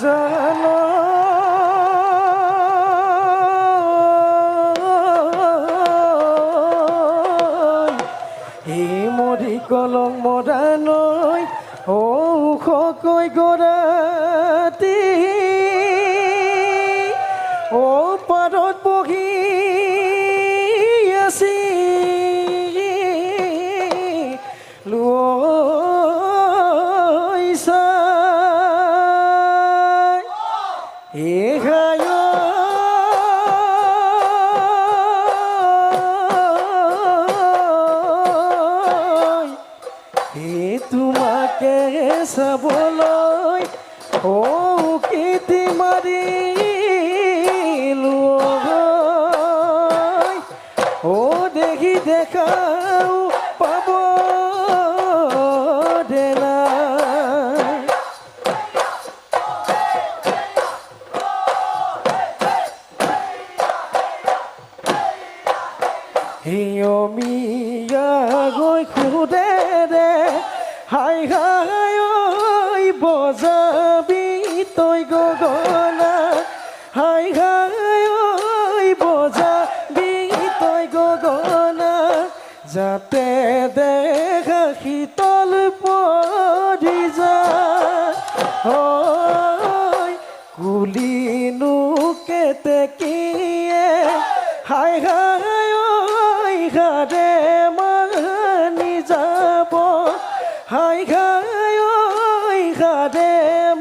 বজালৈ এই মৰি কলং মৰালৈ ঔষকৈ গৰাতি ও পাৰত বহি আছি লুইছা এঘায় তোমাকে চাবলৈ কীৰ্তি মাৰিলো দেখি দেখাও পাব দেনা হিয়মিয়া গৈ খুদে দে হাই হাই ঐ বজাবি তই গগনা হাই হাই ঐ বজাবি তই গগনা যাতে দেখা শীতল পৰি যায় কুলিনো কেতেকীয়ে হাই হাই ঐ ঘাৰে মানি যাব হাই হাই ঐ ঘাৰে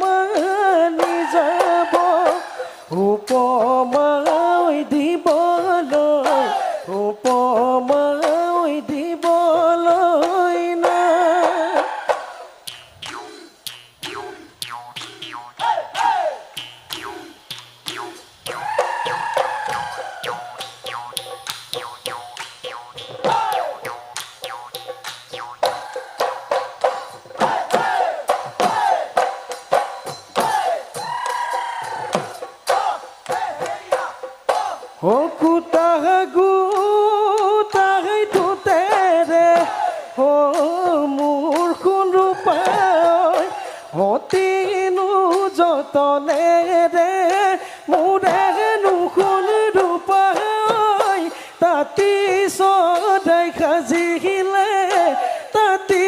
মানি যাব উপমাই দিবলৈ উপমাই দিবলৈ না কুতাহ গুতাই তুতেৰে মোৰ সোণ ৰূপাই অতিনো যতনেৰে মোৰেনো সোণ ৰূপাই তাতি চৰাই সাজিলে তাতি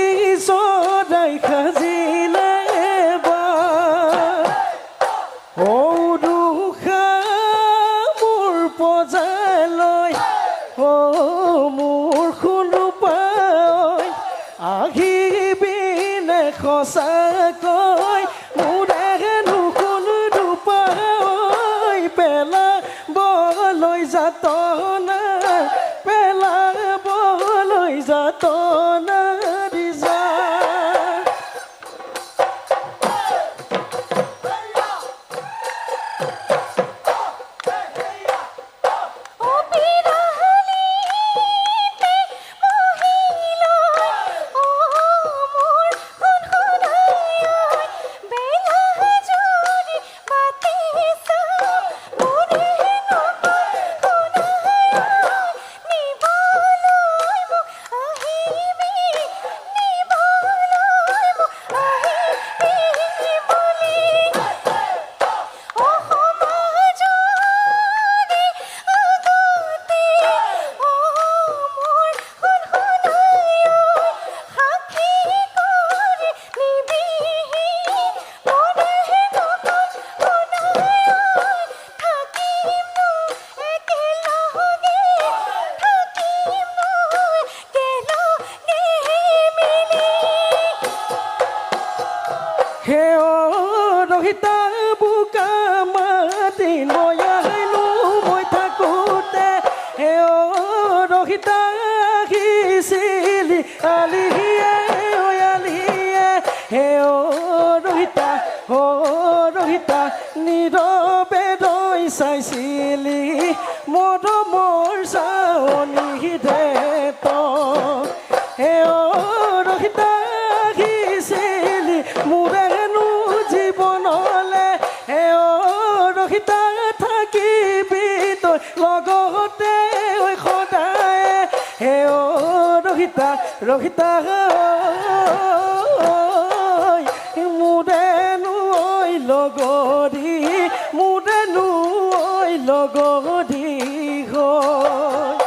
চৰাই সাজিলে বা পজালৈ মোৰ সোণ ৰূপাই আহিবিনে সঁচাকৈ মোৰেনো সোণ ৰূপাই পেলাবলৈ যাতনা পেলাবলৈ যাতনা দিছা ৰহিতা বোকা মাতি লৈ আহিলো মই থাকোঁতে ৰহিতা আহিছিলি আলিয়ে আলিয়ে ৰহিতা নীৰৱে ৰৈ চাইছিলি মৰমৰ চাৱনি দে ৰহিতা আহিছিলি মোৰেনো জীৱনলে ৰহিতা থাকিবি তই লগতে সদায় ৰহিতা মোৰেনো লগৰী মোৰেনো ঐ লগৰী হয়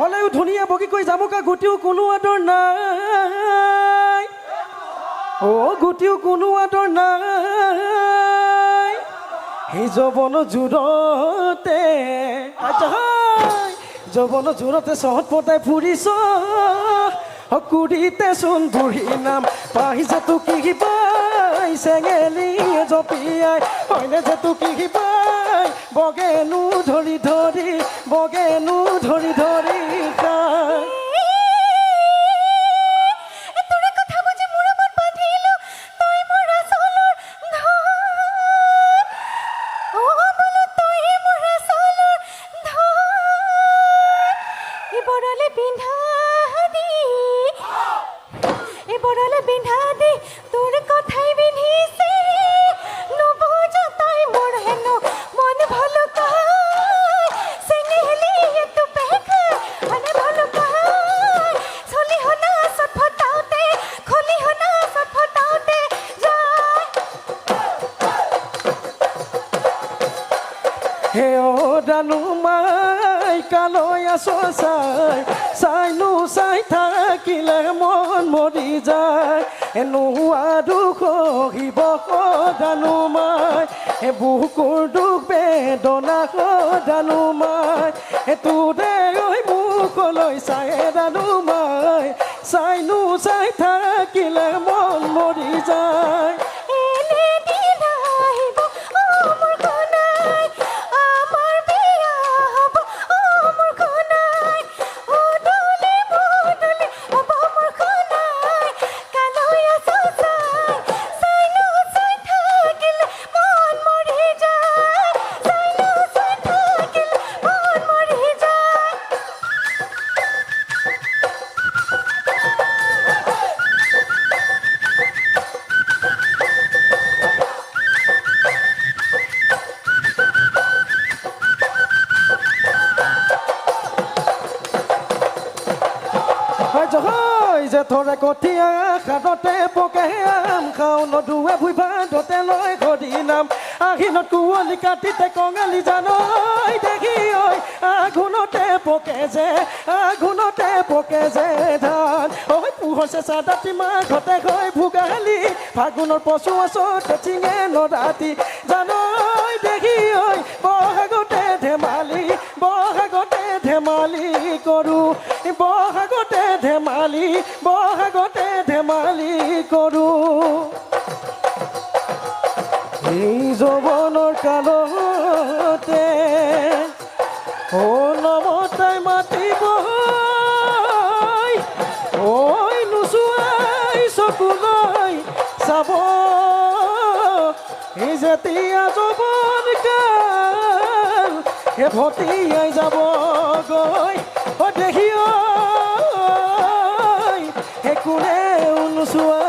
হলেও ধুনীয়া বগী কৈ জামুকা গুটিও কোনো আদৰ নাই গুটিও কোনো আদৰ নাই সেই যৌৱন জোৰতে যৌৱন জোৰতে চহত পতাই ফুৰিছ কুৰিতে চোন বুঢ়ী নাম পাহি যে তো কি পাই চেঙেলি জপিয়াই হয়নে যে তো কি পাই বগেনো ধৰি ধৰি বগেনো ধৰি ধৰি খাই হে ও ডানু মাই কালৈ আছো চাই চাইনো চাই থাকিলে মন মৰি যায় এনো আৰু সহিব ডানু মাই বুকুৰ দুখ বেদনা ডানু মাই তোৰে ঐ মুখলৈ চাই ডানু মাই চাইনো চাই থাকিলে মন মৰি যায় যে থৰে কঠীয়া খাটতে পকে আম খাওঁ নদুৱে ভুই ভাদতে লয় ঘড়ী নাম আহিনত কুঁৱলী কাটিতে কঙালী জানৈ দেখি ঐ আঘোণতে পকে যে ধান ঐ পুহৰ চেঁচা দাঁতি মাঘতে হৈ ভোগালী ফাগুনৰ পচু আচতে চিঙে নৰাতি জানৈ দেখি ঐ বহাগতে ধেমালি কৰোঁ বহাগতে ধেমালি কৰোঁ যৌৱনৰ কালতে ও নমতাই মাতিব ঐ নোচোৱাই চকুলৈ চাব এই যেতিয়া যৌৱন কাল ভটিয়াই যাব গৈ দেখি কোনেও নোচোৱা